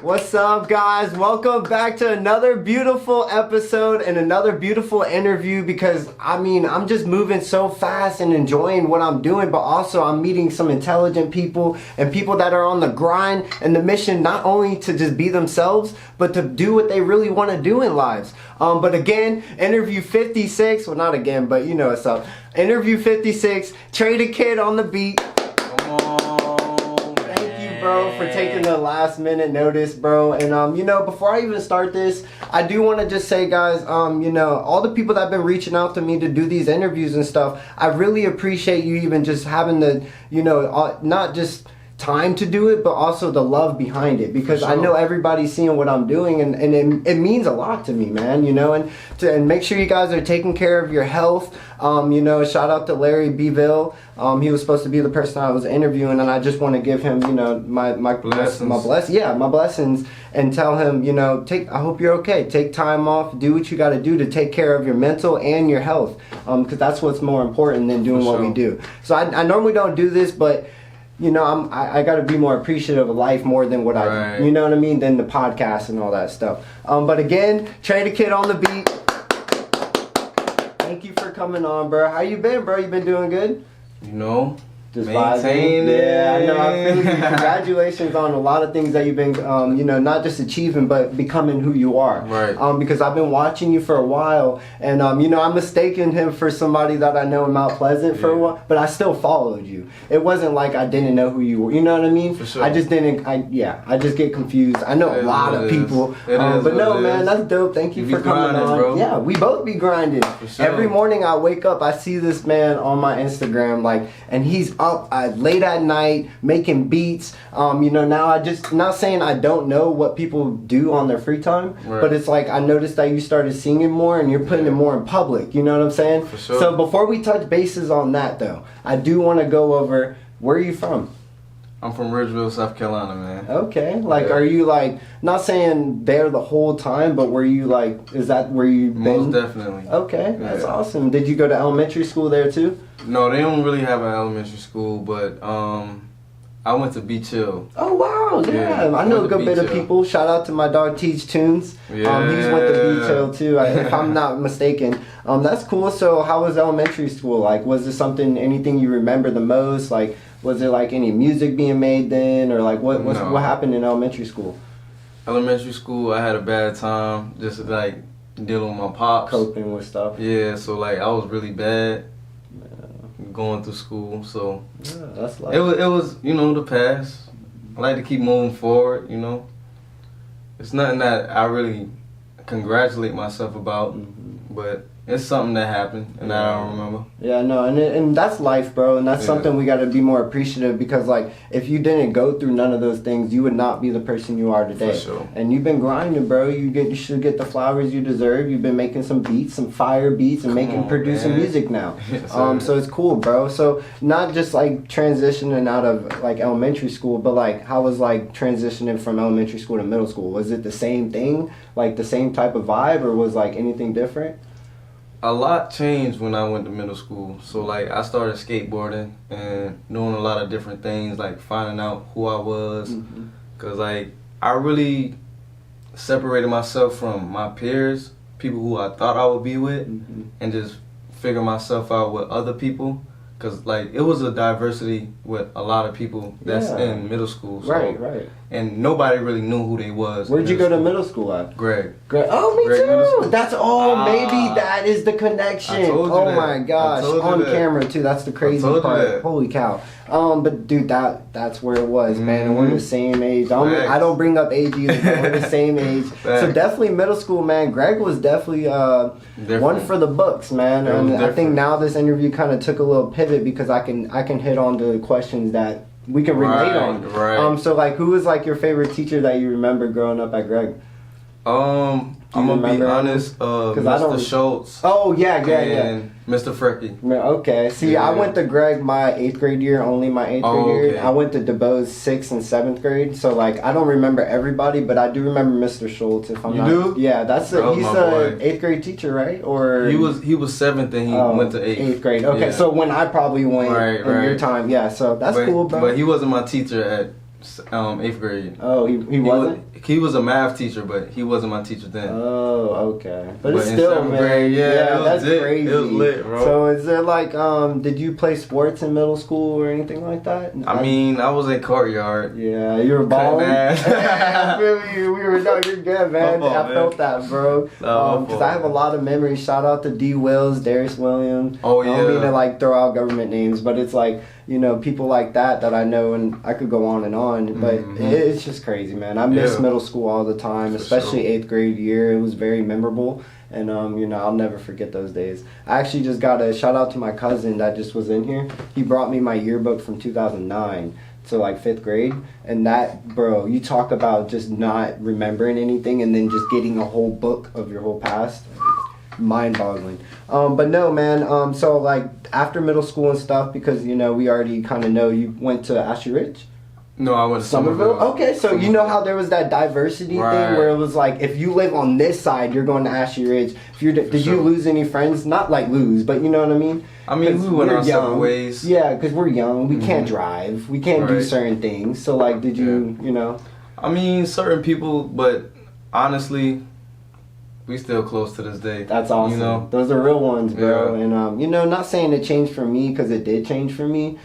What's up, guys? Welcome back to another beautiful episode and another beautiful interview, because I'm just moving so fast and enjoying what I'm doing, but also I'm meeting some intelligent people and people that are on the grind and the mission, not only to just be themselves, but to do what they really want to do in lives. But again, interview 56, well, not again, but you know what's up. Interview 56, Tdkonnabeats. Come on. Bro, for taking the last minute notice, bro. And before I even start this, I do want to just say, guys, all the people that have been reaching out to me to do these interviews and stuff, I really appreciate you even just having the, not just time to do it, but also the love behind it, because I know everybody's seeing what I'm doing, and it means a lot to me, man, and make sure you guys are taking care of your health. Shout out to Larry Beville. He was supposed to be the person I was interviewing, and I just want to give him, my blessings, and tell him, I hope you're okay. Take time off, do what you got to do to take care of your mental and your health, because that's what's more important than doing what we do. So I normally don't do this, but I got to be more appreciative of life more than what I, than the podcast and all that stuff. But again, Tdkonnabeats. Thank you for coming on, bro. How you been, bro? You been doing good? Just maintain it. Yeah, I know. I feel you. Congratulations on a lot of things that you've been, not just achieving, but becoming who you are. Right. Because I've been watching you for a while, and I'm mistaking him for somebody that I know in Mount Pleasant for a while, but I still followed you. It wasn't like I didn't know who you were. You know what I mean? For sure. I just didn't. I just get confused. I know a lot of people, but no, man, that's dope. Thank you for coming on. Bro. Yeah, we both be grinding. For sure. Every morning I wake up, I see this man on my Instagram, and he's up late at night making beats. Now I just, not saying I don't know what people do on their free time, but it's like I noticed that you started singing more and you're putting it more in public. You know what I'm saying? For sure. So before we touch bases on that, though, I do want to go over, where are you from? I'm from Ridgeville, South Carolina, man. Okay. Are you not saying there the whole time, but were you is that where you been? Most definitely. Okay, that's awesome. Did you go to elementary school there too? No, they don't really have an elementary school, but I went to Beach Hill. Oh wow, yeah. I know a good bit of people. Shout out to my dog 𝙄𝙣𝙩𝙚𝙬𝙧𝙫𝙀. Yeah. He's went to Beach Hill too, if I'm not mistaken. That's cool. So how was elementary school? Was there anything you remember the most? Was there any music being made then, or what happened in elementary school? Elementary school, I had a bad time, just dealing with my pops. Coping with stuff. Yeah, so I was really bad going through school, so yeah, that's it was the past. I like to keep moving forward. It's nothing that I really congratulate myself about, but it's something that happened and I don't remember. Yeah, no, and that's life, bro, and that's something we got to be more appreciative, because if you didn't go through none of those things, you would not be the person you are today. For sure. And you've been grinding, bro. You should get the flowers you deserve. You've been making some beats, some fire beats, and producing music now. Yes, so it's cool, bro. So not just transitioning out of elementary school, but how was transitioning from elementary school to middle school? Was it the same thing, the same type of vibe, or was anything different? A lot changed when I went to middle school. So I started skateboarding and doing a lot of different things, finding out who I was, because I really separated myself from my peers, people who I thought I would be with, and just figure myself out with other people, because it was a diversity with a lot of people that's in middle school. So, right. And nobody really knew who they was. Where'd you go to middle school at? Greg. Oh, me too. That's maybe that is the connection. Oh my gosh, on camera too. That's the crazy part. Holy cow. But dude, that's where it was, man. And we're the same age. I don't bring up age either. But we're the same age. So definitely middle school, man. Greg was definitely one for the books, man. And I think now this interview kind of took a little pivot, because I can hit on to questions that we can relate on. Right. So who was your favorite teacher that you remember growing up at Greg? I'm gonna be honest, Mr. Schultz. Oh yeah. Mr. Frecky. Okay. See, I went to Greg my 8th grade year, only my 8th grade year. I went to DeBose 6th and 7th grade. So I don't remember everybody, but I do remember Mr. Schultz. If I'm not. You do? Yeah, he's the 8th grade teacher, right? Or he was 7th and he went to 8th grade. Okay, so when I probably went in your time, so that's cool, bro. But he wasn't my teacher at 8th grade. Oh, he wasn't? He was a math teacher, but he wasn't my teacher then. Oh, okay. But it's in still, 7th man. grade, yeah, that's lit. crazy. It was lit, bro. So is there like, did you play sports in middle school or anything like that? I mean, I was in courtyard. Yeah, you were balling. I feel you. No, you're good, man. Fault, I felt that, bro. Because I have a lot of memories. Shout out to Darius Williams. Oh, yeah. I don't mean to like throw out government names, but it's like, you know, people like that I know, and I could go on and on, but it's just crazy, man. I miss middle school all the time, especially 8th grade year. It was very memorable, and you know, I'll never forget those days. I actually just got a shout out to my cousin that just was in here. He brought me my yearbook from 2009. So like 5th grade, and that, bro, you talk about just not remembering anything and then just getting a whole book of your whole past. Mind-boggling. But no, man, so like after middle school and stuff, because you know we already kind of know you went to Ashley Ridge. No, I went to Somerville. Okay, so you know how there was that diversity thing where it was like, if you live on this side, you're going to Ashley Ridge. If you did you lose any friends? Not like lose, but you know what I mean. I mean, we went our separate ways. Yeah, because we're young. We can't drive. We can't do certain things. So like, did you, you know? I mean, certain people, but honestly, we still close to this day. That's awesome. You know? Those are real ones, bro. Yeah. And you know, not saying it changed for me, because it did change for me.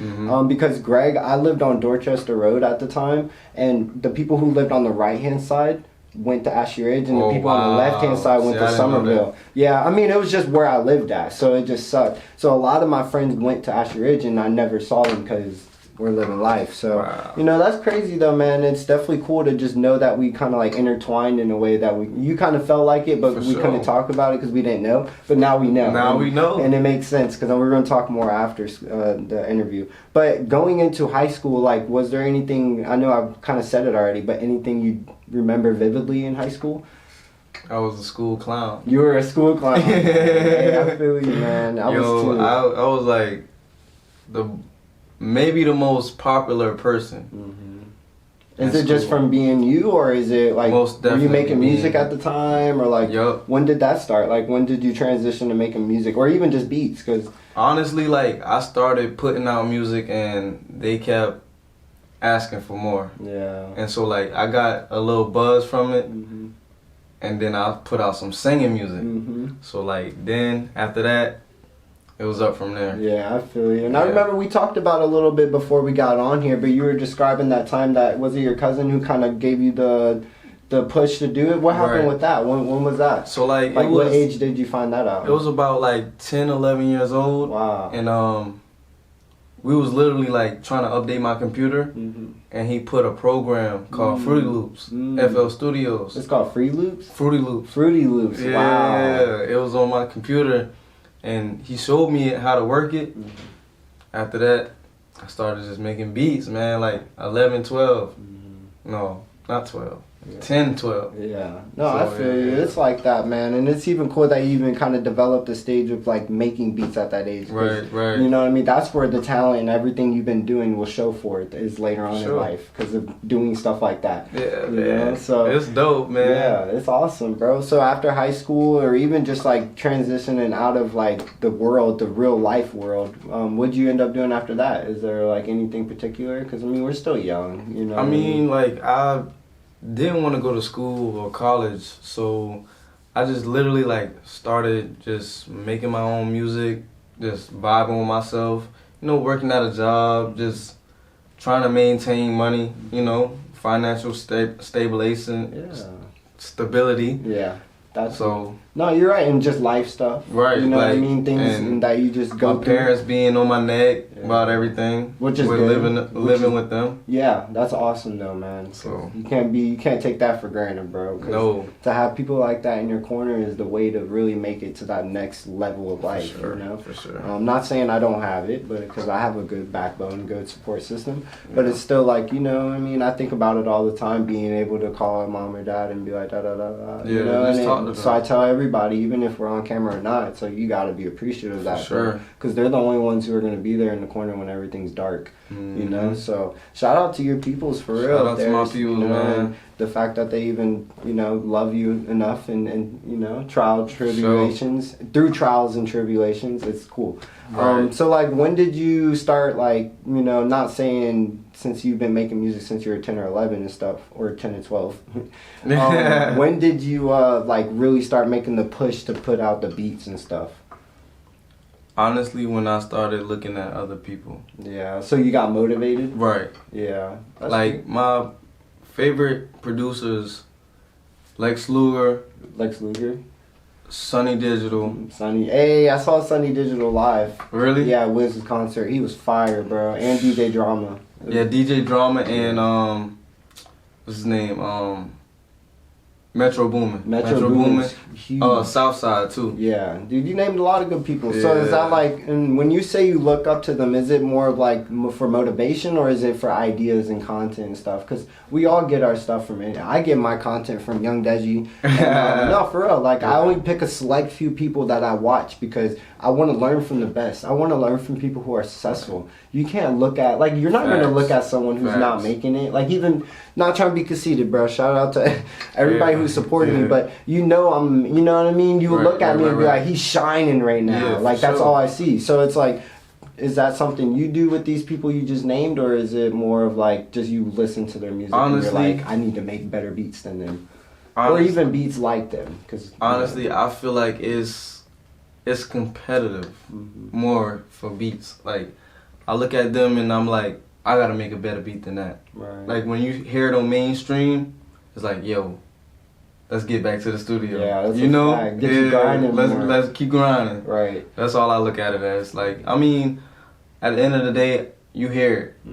Because Greg, I lived on Dorchester Road at the time, and the people who lived on the right-hand side went to Ashley Ridge, and the people on the left-hand side went to Somerville. Yeah, I mean, it was just where I lived at, so it just sucked. So a lot of my friends went to Ashley Ridge, and I never saw them because we're living life. So you know, that's crazy though, man. It's definitely cool to just know that we kind of like intertwined in a way that you kind of felt like it, but we couldn't talk about it because we didn't know. But now we know. Now we know, and it makes sense because we're going to talk more after the interview. But going into high school, like, was there anything? I know I've kind of said it already, but anything you remember vividly in high school? I was a school clown. You were a school clown. Hey, I feel you, man. I was like maybe the most popular person. Is it just from being you, or is it like, were you making music at the time, or like, when did that start? Like, when did you transition to making music, or even just beats? Because honestly, like, I started putting out music and they kept asking for more. Yeah. And so like, I got a little buzz from it, and then I put out some singing music. So like, then after that, it was up from there. Yeah, I feel you. And I remember we talked about it a little bit before we got on here, but you were describing that time that, was it your cousin who kind of gave you the push to do it? What happened with that? When was that? So like what age did you find that out? It was about like 10, 11 years old. Wow. And we was literally like trying to update my computer, and he put a program called Fruity Loops, FL Studios. It's called Fruity Loops? Fruity Loops. Fruity Loops, yeah, wow. Yeah, it was on my computer. And he showed me how to work it. After that, I started just making beats, man, like 11, 12. No, not 12. 10, 12. Yeah. No, so, I feel you. It's like that, man. And it's even cool that you even kind of developed the stage of like making beats at that age. Right. You know what I mean? That's where the talent and everything you've been doing will show forth, is later on in life, because of doing stuff like that. Yeah, you know? So it's dope, man. Yeah, it's awesome, bro. So after high school, or even just like transitioning out of like the world, the real life world, what'd you end up doing after that? Is there like anything particular? Because I mean, we're still young, you know. I mean, like, I didn't want to go to school or college, so I just literally like started just making my own music, just vibing with myself, you know, working at a job, just trying to maintain money, you know, financial stability. Yeah. That's so. No, you're right, and just life stuff. Right. You know like, what I mean? Things that you just go my through. Parents being on my neck about everything. Which is good. Living with them. Yeah, that's awesome though, man. So you can't take that for granted, bro. No. To have people like that in your corner is the way to really make it to that next level of life. For sure, you know? For sure. I'm not saying I don't have it, but because I have a good backbone, good support system. But it's still like, you know, I mean, I think about it all the time, being able to call mom or dad and be like, da da da da. Yeah, you know? and so I tell everybody, even if we're on camera or not, so you got to be appreciative of that. For sure. Because they're the only ones who are going to be there in the corner when everything's dark. You know, so shout out to your peoples for real. Shout out to my peoples, you know, man. The fact that they even, you know, love you enough and you know, through trials and tribulations, it's cool. Right. So like, when did you start, like, you know, not saying since you've been making music since you were 10 or 11 and stuff, or 10 and 12. When did you like really start making the push to put out the beats and stuff? Honestly, when I started looking at other people. Yeah, so you got motivated? Right. Yeah. Like, cool. my favorite producers, Lex Luger, Sunny Digital. Sunny. Hey, I saw Sunny Digital live. Really? Yeah, Wiz's concert. He was fire, bro. And DJ Drama. Yeah, DJ Drama and, what's his name? Metro Boomin. Metro Boomin's huge. Southside too. Yeah, dude, you named a lot of good people. Yeah. So is that like, and when you say you look up to them, is it more of like for motivation, or is it for ideas and content and stuff? Because we all get our stuff from it. I get my content from 𝙄𝙣𝙩𝙬𝙬. No, for real. Like, I only pick a select few people that I watch because I want to learn from the best. I want to learn from people who are successful. You can't look at, like, you're not going to look at someone who's not making it. Like, even, not trying to be conceited, bro. Shout out to everybody who's supporting me. But you know you know what I mean? You would look at me and be like, he's shining right now. Yeah, like, that's all I see. So it's like, is that something you do with these people you just named, or is it more of like just you listen to their music and you're like, I need to make better beats than them, or even beats like them? Because honestly, I feel like it's competitive more for beats. Like, I look at them and I'm like, I gotta make a better beat than that. Right. Like, when you hear it on mainstream, it's like, yo, let's get back to the studio. Yeah, that's you know, get you grinding more. Let's keep grinding. Right. That's all I look at it as. Like, I mean, at the end of the day, you hear it.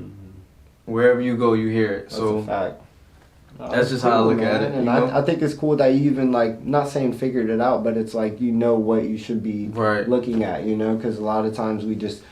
Wherever you go, you hear it. That's so a fact. That's just how I look at it. And I think it's cool that you even, like, not saying figured it out, but it's like you know what you should be looking at, you know, because a lot of times we just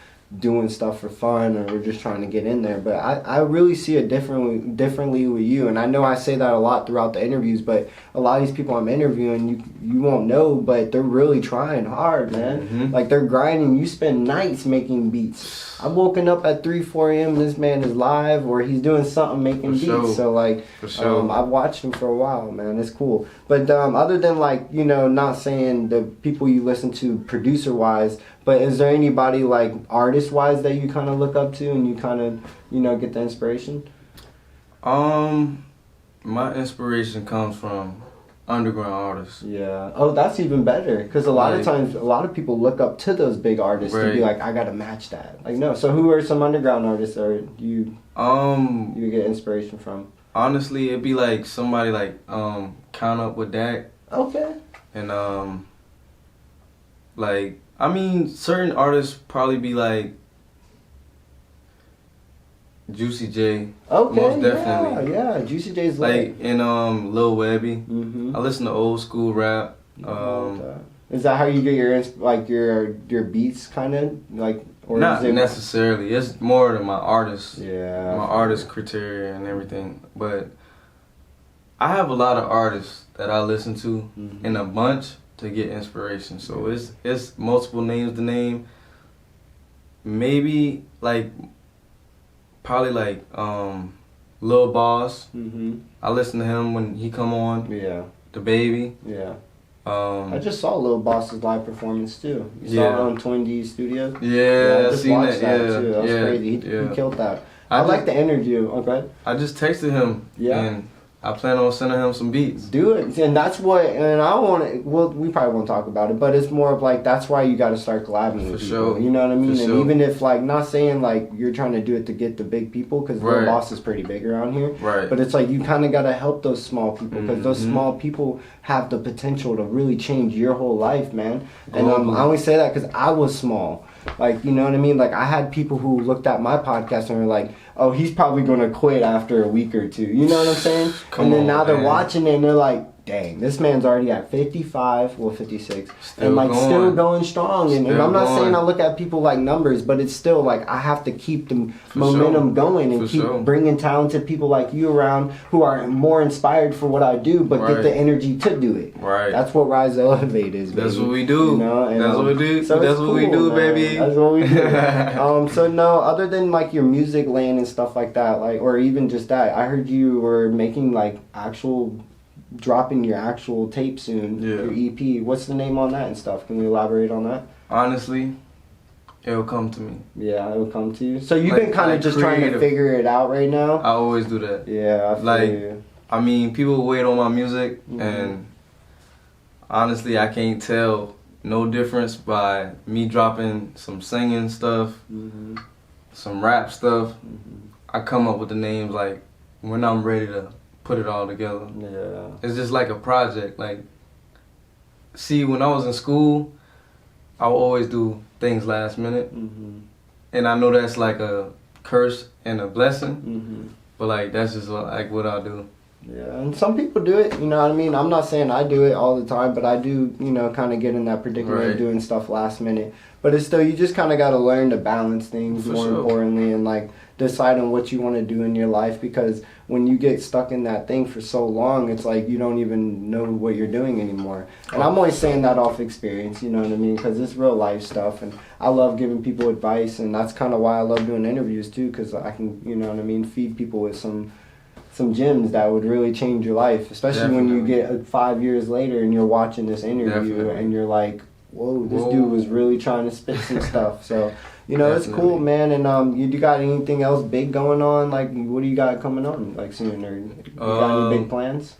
doing stuff for fun, or we're just trying to get in there. But I really see it differently with you, and I know I say that a lot throughout the interviews, but a lot of these people I'm interviewing, you won't know, but they're really trying hard, man. Like, they're grinding. You spend nights making beats. I'm woken up at 3-4 a.m. and this man is live, or he's doing something making beats. Sure. So like, I've watched him for a while, man. It's cool. But other than, like, you know, not saying the people you listen to producer wise, but is there anybody, like, artist wise that you kind of look up to and you kind of, you know, get the inspiration? My inspiration comes from underground artists. Yeah. Oh, that's even better, because a lot of times, a lot of people look up to those big artists to be like, I gotta match that. Like, no. So who are some underground artists that you get inspiration from? Honestly, it'd be like somebody like Count Up with Dak. Okay. And like, I mean, certain artists probably be like Juicy J. Okay, most definitely. Yeah, Juicy J's like, and Lil Webby. Mm-hmm. I listen to old school rap. Is that how you get your beats, kind of like? Or not is it necessarily. It's more than my artist. Yeah. My artist criteria and everything. But I have a lot of artists that I listen to in a bunch to get inspiration. So it's multiple names to name. Maybe like probably like Lil Boss. I listen to him when he come on. Yeah. The Baby. Yeah. I just saw Lil Boss's live performance too. You saw it on Twin D Studios. Yeah, I just watched that too. That was crazy. He killed that. I like the energy. Okay. I just texted him. Yeah. And I plan on sending him some beats. Do it, and that's what. And I want to. Well, we probably won't talk about it, but it's more of like that's why you got to start collabing with people. Sure. You know what I mean? For and sure. even if, like, not saying like you're trying to do it to get the big people, because Lil Boss is pretty big around here. Right. But it's like you kind of got to help those small people, because those small people have the potential to really change your whole life, man. And I only say that because I was small. Like, you know what I mean? Like, I had people who looked at my podcast and were like, oh, he's probably going to quit after a week or two. You know what I'm saying? And then now they're watching it and they're like, dang, this man's already at 55, well, 56, and like still going strong. And I'm not saying I look at people like numbers, but it's still like I have to keep the momentum going and keep bringing talented people like you around who are more inspired for what I do, but get the energy to do it. Right. That's what Rise to Elevate is, baby. That's what we do. You know? And, that's what we do. So that's what we do, man. baby. That's what we do. So no, other than like your music lane and stuff like that, like, or even just that, I heard you were making like dropping your actual tape soon, your EP. What's the name on that and stuff? Can we elaborate on that? Honestly, it'll come to me. Yeah, it'll come to you. So you've Like- been kind of like just trying to creative. figure it out right now? I always do that. Yeah, I feel Like, you. I mean, people wait on my music, and honestly, I can't tell no difference by me dropping some singing stuff, some rap stuff. I come up with the names like when I'm ready to put it all together. Yeah. It's just like a project. Like, see, when I was in school, I would always do things last minute, and I know that's like a curse and a blessing. But like, that's just like what I do. Yeah, and some people do it, you know what I mean? I'm not saying I do it all the time, but I do, you know, kind of get in that predicament of Right. doing stuff last minute. But it's still, you just kind of got to learn to balance things For more sure. importantly, and like decide on what you want to do in your life, because when you get stuck in that thing for so long, it's like you don't even know what you're doing anymore. And I'm always saying that off experience, you know what I mean? Because it's real life stuff, and I love giving people advice, and that's kind of why I love doing interviews too, because I can, you know what I mean, feed people with some gems that would really change your life, especially when you Definitely. get 5 years later and you're watching this interview Definitely. and you're like, whoa, this Whoa. dude was really trying to spit some stuff. So, you know, it's Definitely. cool, man. And you got anything else big going on? Like, what do you got coming on, like, soon? Or you got any big plans?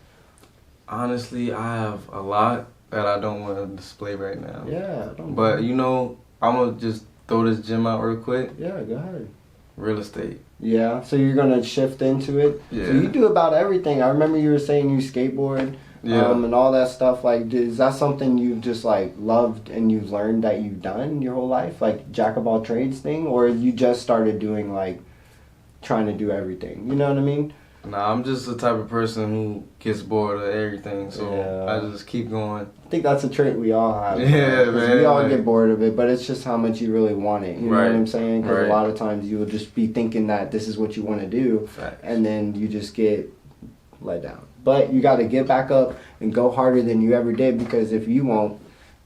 Honestly, I have a lot that I don't want to display right now. Yeah. But you know, I'm gonna just throw this gem out real quick. Yeah, go ahead. Real estate. Yeah, so you're gonna shift into it. Yeah. So you do about everything. I remember you were saying you skateboard, Yeah. and all that stuff. Like, is that something you just like loved and you've learned that you've done your whole life, like jack of all trades thing, or you just started doing like trying to do everything? You know what I mean? Nah, I'm just the type of person who gets bored of everything, so Yeah. I just keep going. I think that's a trait we all have. Yeah, 'cause man, we all like- get bored of it, but it's just how much you really want it. You know what Right, I'm saying? Because right. a lot of times you will just be thinking that this is what you want to do, Facts. and then you just get let down. But you got to get back up and go harder than you ever did, because if you won't,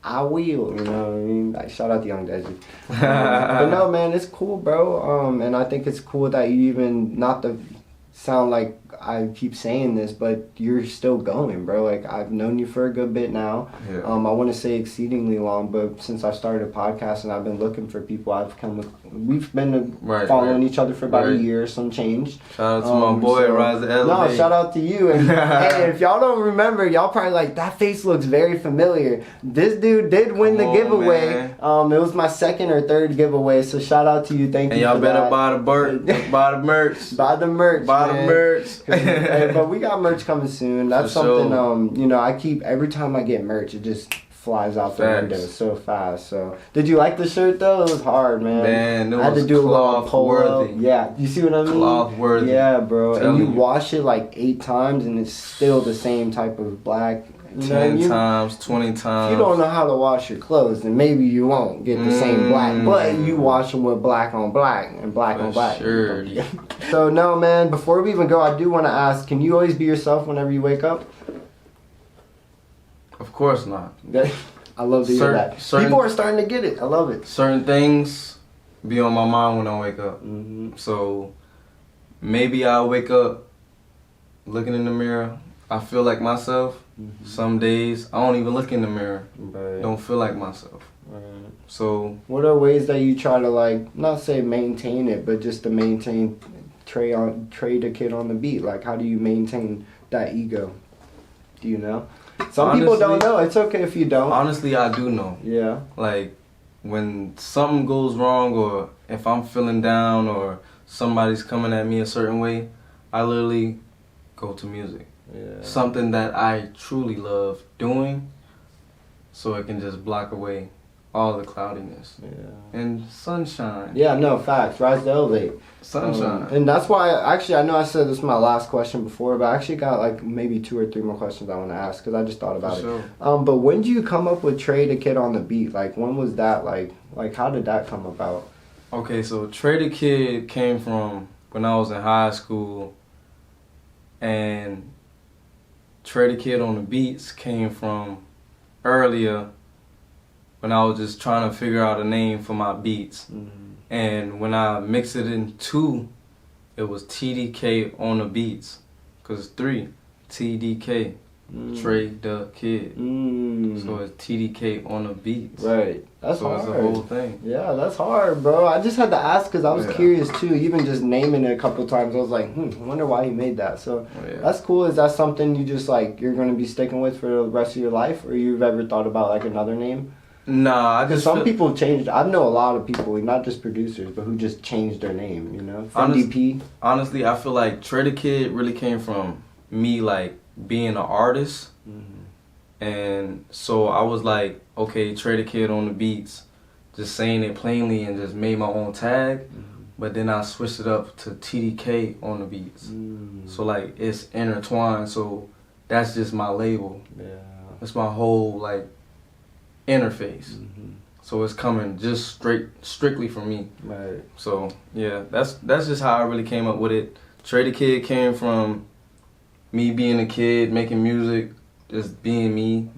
I will. You know what I mean? Like, shout out to 𝙄𝙣𝙩𝙬𝙧. But no, man, it's cool, bro. And I think it's cool that you even, not to sound like I keep saying this, but you're still going, bro. Like, I've known you for a good bit now. Yeah. I want to say exceedingly long, but since I started a podcast and I've been looking for people, we've been Right, following right. each other for about a Right. year, some change. Shout out to my boy, Rise the No, Elevate. shout out to you. And hey, if y'all don't remember, y'all probably like, that face looks very familiar. This dude did win the Come on, giveaway. man. It was my second or third giveaway, so shout out to you. Thank And you y'all for better that. buy the buy the merch. Buy the merch. Buy the man. merch. 'Cause, hey, but we got merch coming soon. That's For something, sure. you know, I keep, every time I get merch, it just flies out the Facts. window so fast. So, did you like the shirt though? It was hard, man. Man, it I had to was do a little cloth polo. worthy. Yeah, you see what I mean? Cloth worthy. Yeah, bro. And Telling you you. wash it like 8 times, and it's still the same type of black. You know what I 10 mean? times, 20 If times. you don't know how to wash your clothes, then maybe you won't get the same black. But you wash them with black on black and black For on black. sure. So no, man. Before we even go, I do want to ask: can you always be yourself whenever you wake up? Of course not. I love to hear that. Certain- People are starting to get it. I love it. Certain things be on my mind when I wake up. Mm-hmm. So maybe I'll wake up looking in the mirror. I feel like myself. Mm-hmm. Some days I don't even look in the mirror. Right. Don't feel like myself. Right. So What are ways that you try to, like, not say maintain it, but just to maintain Tdkonnabeats? Like, how do you maintain that ego? Do you know? Some people don't Honestly- know. It's okay if you don't. honestly, I do know. Yeah. Like when something goes wrong, or if I'm feeling down, or somebody's coming at me a certain way, I literally go to music. Yeah. Something that I truly love doing, so it can just block away all the cloudiness Yeah. and sunshine. Yeah, no, facts. Rise to elevate. Sunshine. And that's why, actually, I know I said this is my last question before, but I actually got like maybe 2 or 3 more questions I want to ask, because I just thought about For sure. it. But when did you come up with Tdkonnabeats? Like, when was that? Like how did that come about? Okay, so Tdkonnabeats came from when I was in high school, and Tdkonnabeats came from earlier when I was just trying to figure out a name for my beats. And when I mixed it in 2, it was TDK on the beats. Because 3, TDK Trey the Kid. So it's TDK on the beats. Right. That's so hard. It's a whole thing. Yeah, that's hard, bro. I just had to ask because I was curious too. Even just naming it a couple times, I was like, I wonder why he made that. So that's cool. Is that something you just like you're gonna be sticking with for the rest of your life, or you've ever thought about like another name? Nah, because some people changed. I know a lot of people, not just producers, but who just changed their name. You know, from DP. Honestly, I feel like Trey the Kid really came from me like being an artist. And so I was like, okay, Trey the Kid on the beats, just saying it plainly and just made my own tag. But then I switched it up to TDK on the beats. So like it's intertwined. So that's just my label. Yeah. That's my whole like interface. So it's coming just strictly from me. Right. So yeah, that's just how I really came up with it. Trey the Kid came from me being a kid, making music, just being me,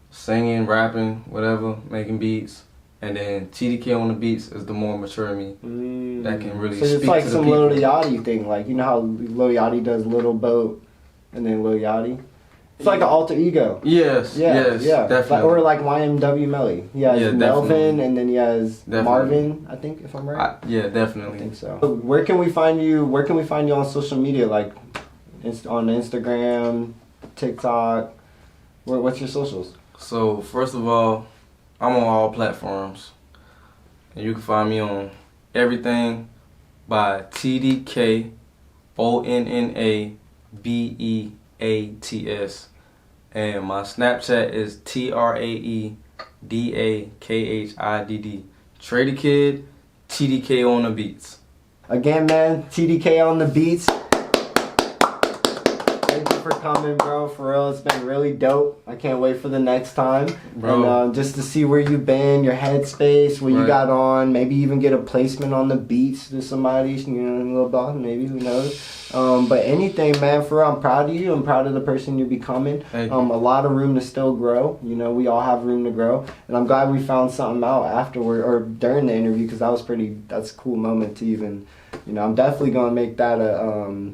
singing, rapping, whatever, making beats. And then TDK on the beats is the more mature me that can really speak to the people. So it's like some Lil Yachty thing, like you know how Lil Yachty does Little Boat and then Lil Yachty? It's like an alter ego. Yes, definitely. Or like YMW Melly. He has Melvin and then he has Marvin, I think, if I'm right. Yeah, definitely. I think so. Where can we find you? Where can we find you on social media? Like on Instagram, TikTok. What's your socials? So first of all, I'm on all platforms, and you can find me on everything by Tdkonnabeats, and my Snapchat is TradeKhidd. Trey the Kid, TDK on the beats. Again, man, TDK on the beats. Thank you for coming, bro. For real, it's been really dope. I can't wait for the next time. Bro. And just to see where you've been, your headspace, what you got on, maybe even get a placement on the beats to somebody, you know, a little bit, maybe, who knows. But anything, man, for real, I'm proud of you. I'm proud of the person you're becoming. A lot of room to still grow. You know, we all have room to grow. And I'm glad we found something out afterward or during the interview, because that's a cool moment to even, you know, I'm definitely going to make that a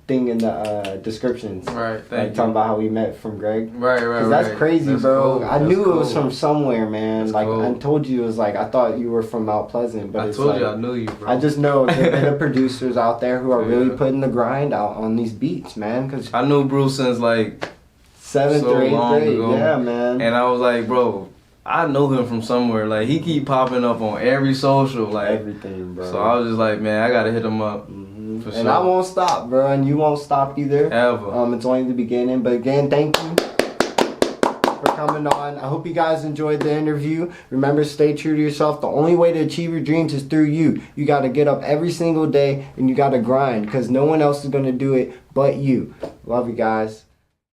thing in the descriptions. Right, like talking about how we met from Greg. Right. Because that's crazy, bro. Cool. I knew it was from somewhere, man. That's like cool. I told you it was like I thought you were from Mount Pleasant, but I told you I knew you, bro. I just know there are producers out there who are really putting the grind out on these beats, man. Cause I knew Bruce since like 7th or 8th grade. Yeah, man. And I was like, bro, I know him from somewhere. Like he keep popping up on every social, like everything, bro. So I was just like, man, I gotta hit him up. And sure. I won't stop, bro, and you won't stop either. Ever. It's only the beginning. But again, thank you for coming on. I hope you guys enjoyed the interview. Remember, stay true to yourself. The only way to achieve your dreams is through you. You got to get up every single day and you got to grind, because no one else is going to do it but you. Love you guys.